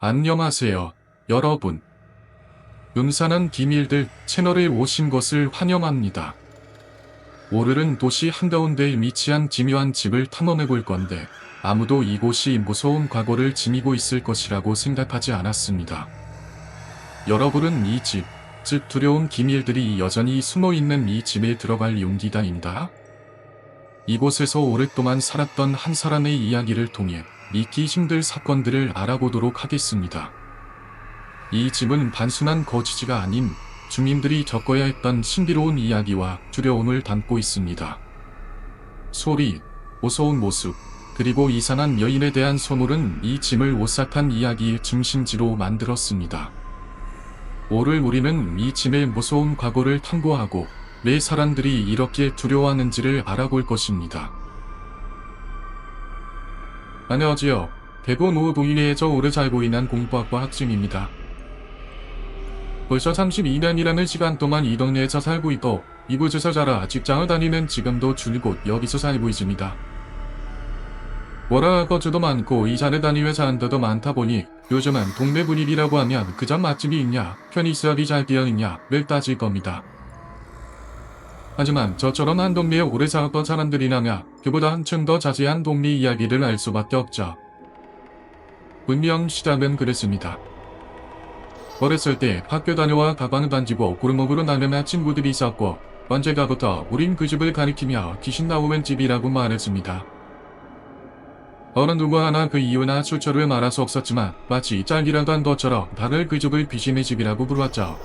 안녕하세요, 여러분. 음산한 비밀들 채널에 오신 것을 환영합니다. 오늘은 도시 한가운데에 위치한 기묘한 집을 탐험해 볼 건데 아무도 이곳이 무서운 과거를 지니고 있을 것이라고 생각하지 않았습니다. 여러분은 이 집, 즉 두려운 기밀들이 여전히 숨어있는 이 집에 들어갈 용기가 있다? 이곳에서 오랫동안 살았던 한 사람의 이야기를 통해 믿기 힘들 사건들을 알아보도록 하겠습니다. 이 집은 단순한 거주지가 아닌 주민들이 겪어야 했던 신비로운 이야기와 두려움을 담고 있습니다. 소리, 무서운 모습, 그리고 이상한 여인에 대한 소문은 이 집을 오싹한 이야기의 중심지로 만들었습니다. 오늘 우리는 이 집의 무서운 과거를 탐구하고 왜 사람들이 이렇게 두려워하는지를 알아볼 것입니다. 안녕하세요. 대구 노부인에서 오래 살고 있는 공부학과 학생입니다. 벌써 32년이라는 시간 동안 이 동네에서 살고 있고 이곳에서 자라 직장을 다니는 지금도 줄곧 여기서 살고 있습니다. 뭐라 거주도 많고 이사를 다니는 사람들도 많다 보니 요즘은 동네 분위기라고 하면 그저 맛집이 있냐, 편의시설이 잘 되어있냐를 따질 겁니다. 하지만 저처럼 한 동네에 오래 살았던 사람들이라면 그보다 한층 더 자세한 동네 이야기를 알 수밖에 없죠. 분명 시작은 그랬습니다. 어렸을 때 학교 다녀와 가방을 던지고 골목으로 나누는 친구들이 있었고 언제가부터 우린 그 집을 가리키며 귀신 나오는 집이라고 말했습니다. 어느 누구 하나 그 이유나 출처를 말할 수 없었지만 마치 짤기라도 한 것처럼 다들 그 집을 귀신의 집이라고 부르었죠.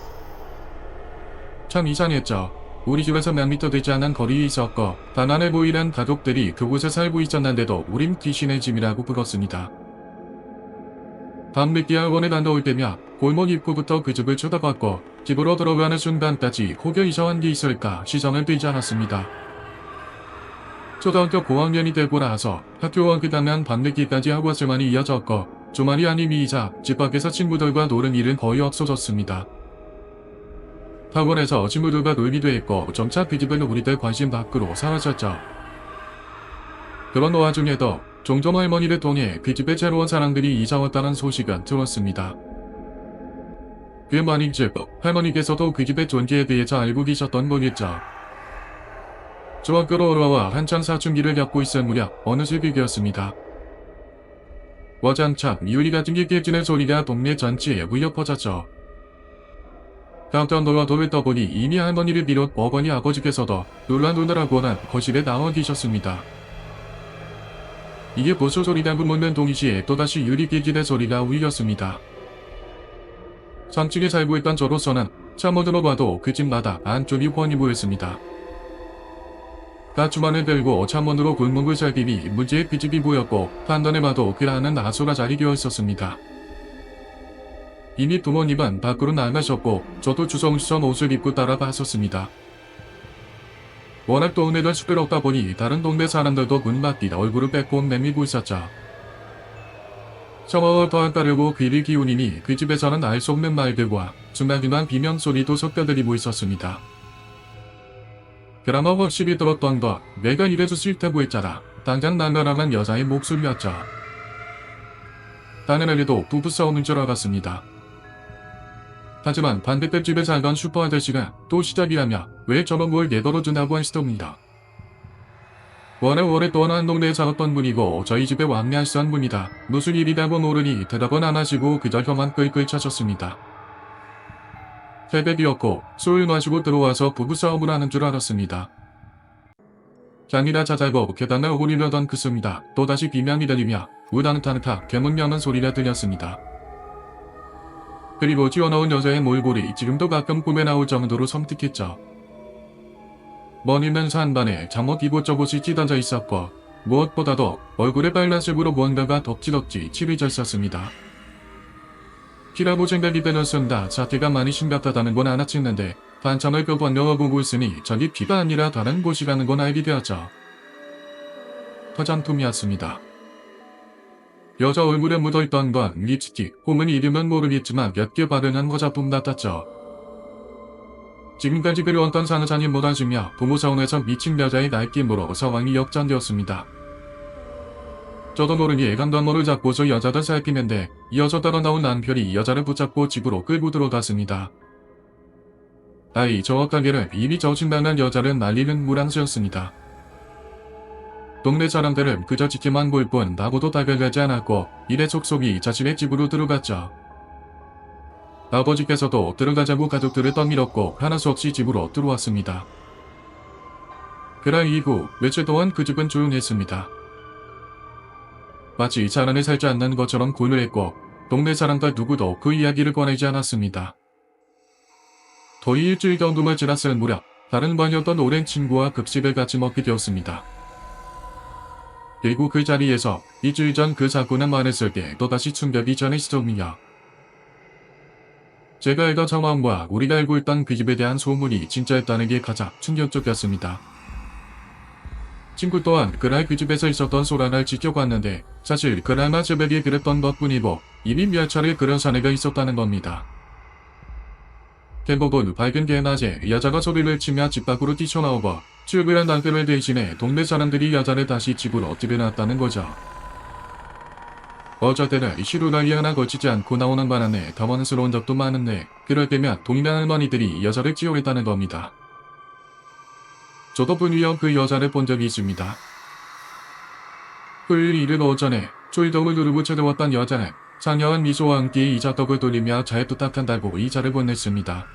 참 이상했죠. 우리 집에서 몇 미터 되지 않은 거리에 있었고 가난해 보이는 가족들이 그곳에 살고 있었는데도 우린 귀신의 집이라고 불렀습니다. 밤늦게 학원에 다녀올 때면 골목 입구부터 그 집을 쳐다봤고 집으로 들어가는 순간까지 혹여 이상한 게 있을까 시선을 떼지 않았습니다. 초등학교 고학년이 되고 나서 학교 가면 밤늦게까지 학원생활이 이어졌고 주말이 아닌 이자 집 밖에서 친구들과 노는 일은 거의 없어졌습니다. 학원에서 친구들과 놀기도 했고 점차 그 집은 우리들 관심 밖으로 사라졌죠. 그런 와중에도 종종 할머니를 통해 그 집에 새로운 사람들이 이사 왔다는 소식은 들었습니다. 그 말인즉 할머니께서도 그 집의 존재에 대해서 알고 계셨던 거겠죠. 중학교로 올라와 한창 사춘기를 겪고 있을 무렵 어느 시기였습니다. 와장창 유리 같은 게 깨지는 소리가 동네 전체에 울려 퍼졌죠. 깜짝 놀라 돌을 떠보니 이미 할머니를 비롯 어머니 아버지께서도 놀라느라고는 거실에 나와 계셨습니다. 이게 무슨 소리라고 묻는 동시에 또다시 유리 깨지는 소리가 울렸습니다. 상층에 살고 있던 저로서는 창문으로 봐도 그 집마다 안쪽이 훤히 보였습니다. 가주만을 들고 창문으로 골목을 살피니 문제의 그 집이 보였고 판단해봐도 그 안은 아수라 자리 되어 있었습니다. 이미 부모님은 밖으로 나가셨고 저도 주섬주섬 옷을 입고 따라갔었습니다. 워낙 동네가 시끄럽다 보니 다른 동네 사람들도 문밖이 얼굴을 빼고 내밀고 있었죠. 상황을 더 헷갈리고 귀를 기울이니 그 집에서는 알 수 없는 말들과 중간중간 비명소리도 섞여 들리고 있었습니다. 그나마 확실히 들었던 것, 내가 이래서 싫다고 했잖아. 당장 나가라는 여자의 목소리였죠. 당연하게도 부부싸움인 줄 알았습니다. 하지만 반대편 집에 살던 슈퍼 아저씨가 또 시작이라며 왜 저런 걸 내버려둔다고 하시더군요. 워낙 오랫동안 한 동네에 살았던 분이고 저희 집에 왕래하시던 분이다. 무슨 일이라고 모르니 대답은 안 하시고 그저 혀만 끌끌 차셨습니다. 새벽이었고 술을 마시고 들어와서 부부싸움을 하는 줄 알았습니다. 향이나 자잘고 계단을 오르려던 그 순간 또다시 비명이 들리며 우당탕탕 괴문 여는 소리가 들렸습니다. 그리고 튀어나온 여자의 몰골이 지금도 가끔 꿈에 나올 정도로 섬뜩했죠. 머니면서 한반에 잠옷 이곳저곳이 찢어져 있었고 무엇보다도 얼굴에 빨간색으로 무언가가 덕지덕지 칠해져 있었습니다. 피라고 생각이 드는 순간 사태가 많이 심각하다는 건 알았는데 반참을 그 번역하고 있으니 저기 피가 아니라 다른 곳이라는 건 알게 되었죠. 화장품이었습니다. 여자 얼굴에 묻어있던 건 립스틱, 혹은 이름은 모르겠지만 몇 개 바르는 화장품 같았죠. 지금까지 그려왔던 상상이 무너지며 부모 사원에서 미친 여자의 날김으로 상황이 역전되었습니다. 저도 모르니 애간단모를 잡고서 여자를 살피는데 이어서 따라 나온 남편이 여자를 붙잡고 집으로 끌고 들어갔습니다. 정확하게는 이미 저승당한 여자를 날리는 무랑수였습니다. 동네 사람들은 그저 지켜만 볼 뿐 나보도 다가가지 않았고 이래 속속이 자신의 집으로 들어갔죠. 아버지께서도 들어가자고 가족들을 떠밀었고 하나 수 없이 집으로 들어왔습니다. 그날 이후 며칠 동안 그 집은 조용했습니다. 마치 자란에 살지 않는 것처럼 고요했고 동네 사람들 누구도 그 이야기를 꺼내지 않았습니다. 거의 일주일 정도만 지났을 무렵 다른 반이었던 오랜 친구와 급식을 같이 먹게 되었습니다. 그리고 그 자리에서 일주일 전 그 사건을 말했을 때 또다시 충격이 전해지더군요. 제가 알던 상황과 우리가 알고 있던 그 집에 대한 소문이 진짜였다는 게 가장 충격적이었습니다. 친구 또한 그날 그 집에서 있었던 소란을 지켜봤는데 사실 그날만 새벽에 그랬던 것뿐이고 이미 몇 차례 그런 사례가 있었다는 겁니다. 대부분 밝은 게 낮에 여자가 소리를 치며 집 밖으로 뛰쳐나오고 출근한 남편을 대신해 동네 사람들이 여자를 다시 집으로 들여놨다는 거죠. 어쩔 때는 시루날이 하나 걸치지 않고 나오는 바람에 당황스러운 적도 많은데 그럴 때면 동네 할머니들이 여자를 찌우랬다는 겁니다. 저도 분위어 그 여자를 본 적이 있습니다. 토요일 이른 오전에 초이동을 누르고 찾아왔던 여자는 상냥한 미소와 함께 이자떡을 돌리며 잘 부탁한다고 이자를 건넸습니다.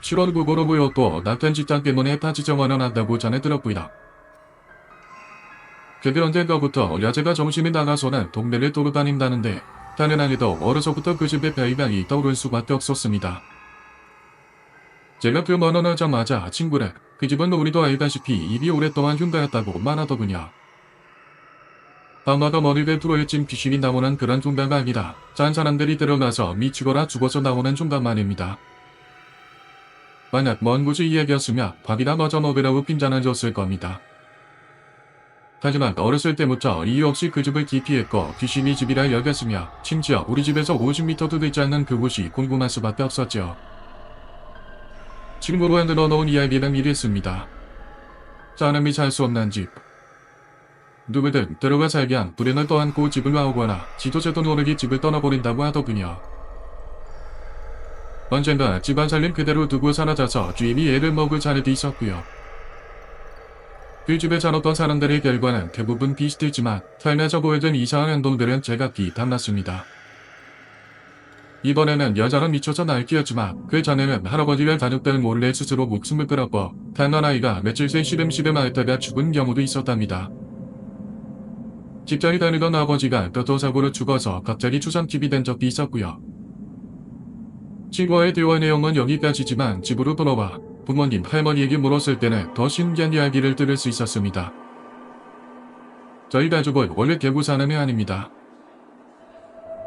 7월 9고로 보였고 남편 직장 때문에 파지정원을 한다고 전해 들었고요. 그게 언젠가부터 여자가 정신이 나가서는 동네를 돌아다닌다는데 당연하게도 어려서부터 그 집에 별명이 떠오를 수밖에 없었습니다. 제가 그 만원하자마자 친구는 그 집은 우리도 알다시피 입이 오랫동안 흉가였다고 말하더군요. 밤마다 머리를 뚫어헤친 귀신이 나오는 그런 흉가가 아니라 잔 사람들이 들어가서 미치거나 죽어서 나오는 흉가 말입니다. 만약 먼 곳의 이야기였으면 밥이나 마저 먹으라고 핀잔을 줬을 겁니다. 하지만 어렸을 때부터 이유 없이 그 집을 기피했고 귀신이 집이라 여겼으며 심지어 우리 집에서 50m도 되지 않는 그곳이 궁금할 수밖에 없었죠. 친구로 늘어놓은 이야기는 이랬습니다. 사람이 살 수 없는 집. 누구든 들어가 살면 불행을 떠안고 집을 나오거나 지도자도 모르게 집을 떠나버린다고 하더군요. 언젠가 집안 살림 그대로 두고 사라져서 주인이 애를 먹을 자리도 있었고요. 그 집에 살았던 사람들의 결과는 대부분 비슷했지만 삶에서 보여준 이상한 행동들은 제각기 달랐습니다. 이번에는 여자는 미쳐서 날뛰었지만 그 전에는 할아버지가 가족들 몰래 스스로 목숨을 끊었고 단한 아이가 며칠 새 시름시름 앓다가 죽은 경우도 있었답니다. 직장에 다니던 아버지가 교통사고로 죽어서 갑자기 추상집이 된 적도 있었고요. 친구와의 대화 내용은 여기까지지만 집으로 돌아와 부모님, 할머니에게 물었을 때는 더 신기한 이야기를 들을 수 있었습니다. 저희 가족은 원래 대구 사람이 아닙니다.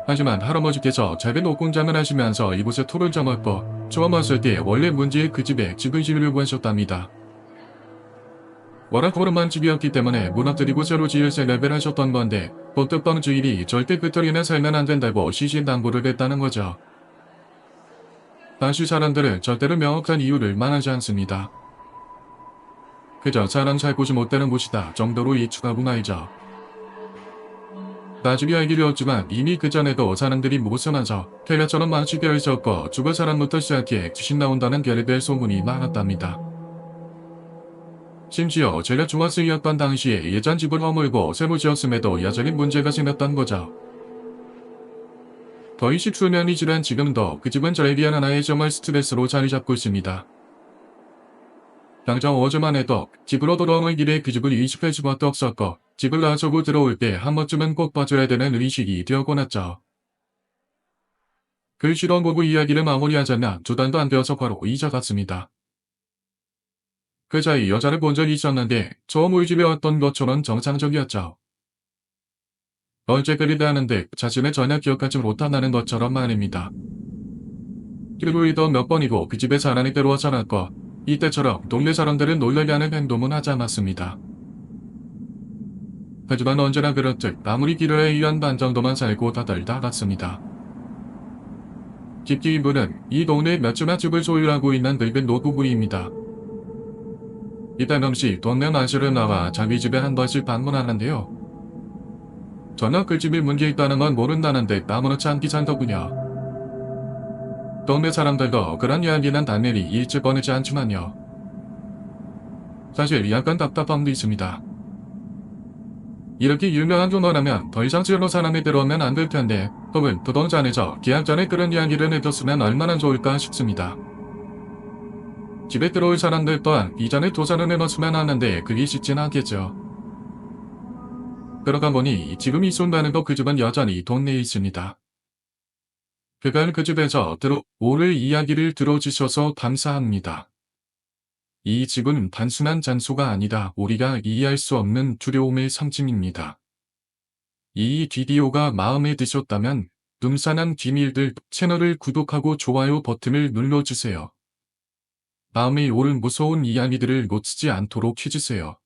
하지만 할아버지께서 작은 옷공장을 하시면서 이곳에 토를 점었고 처음 왔을 때 원래 문제의 그 집에 집을 지으려고 하셨답니다. 워낙 허름한 집이었기 때문에 무너뜨리고 새로 지을 생각을 하셨던 건데 복덕방 주인이 절대 그 털이나 살면 안 된다고 시신당부를 했다는 거죠. 당시 사람들은 절대로 명확한 이유를 말하지 않습니다. 그저 사람 살 곳이 못되는 곳이다 정도로 예측하고 말이죠. 나중에 알게 되었지만 이미 그전에도 사람들이 모습하서 텔레처럼 망치되어 있었고 죽을 사람부터 시작해 귀신 나온다는 별의별 소문이 많았답니다. 심지어 제가 중학생이었던 당시에 예전 집을 허물고 새로 지었음에도 여전히 문제가 생겼던 거죠. 거의 10수년이 지난 지금도 그 집은 저에 대한 하나의 정말 스트레스로 자리 잡고 있습니다. 당장 어제만 해도 집으로 돌아오는 길에 그 집을 의식할 수밖에 없었고 집을 나서고 들어올 때 한 번쯤은 꼭 봐줘야 되는 의식이 되었고 났죠. 그 실험 보고 이야기를 마무리하자면 2달도 안 되어서 바로 이사 갔습니다. 그 사이 여자를 본 적이 있었는데 처음 우리 집에 왔던 것처럼 정상적이었죠. 언제 그리다 하는데 자신을 전혀 기억하지 못한다는 것처럼 말입니다. 그리고 몇 번이고 그 집에 사람이 들어와 살았고 이때처럼 동네 사람들은 놀라게 하는 행동은 하지 않았습니다. 하지만 언제나 그렇듯 아무리 길어야 1년 반 정도만 살고 다들 나갔습니다. 집주인분은 이 동네에 몇 주나 집을 소유하고 있는 늙은 노부부입니다. 이따금씩 동네 마실을 나와 자기 집에 한 번씩 방문하는데요. 전화 그 집에 문제 있다는 건 모른다는데 아무렇지 않게 산더군요. 동네 사람들도 그런 이야기는 당연히 일찍 꺼내지 않지만요. 사실 약간 답답함도 있습니다. 이렇게 유명한 전화라면 더 이상 실로 사람이 들어오면 안 될 텐데, 혹은 부동산에서 계약 전에 그런 이야기를 해줬으면 얼마나 좋을까 싶습니다. 집에 들어올 사람들 또한 이전에 도산을 해놓았으면 하는데 그게 쉽진 않겠죠. 그러다 보니 지금 이 순간에도 그 집은 여전히 동네에 있습니다. 그간 그 집에서 오늘 이야기를 들어주셔서 감사합니다. 이 집은 단순한 장소가 아니라 우리가 이해할 수 없는 두려움의 상징입니다. 이 비디오가 마음에 드셨다면 눈사난 비밀들 채널을 구독하고 좋아요 버튼을 눌러주세요. 다음에 오는 무서운 이야기들을 놓치지 않도록 해주세요.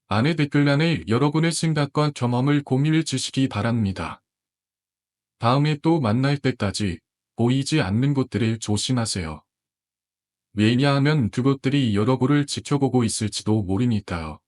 안에 댓글란에 여러분의 생각과 경험을 공유해 주시기 바랍니다. 다음에 또 만날 때까지 보이지 않는 곳들을 조심하세요. 왜냐하면 그곳들이 여러분을 지켜보고 있을지도 모르니까요.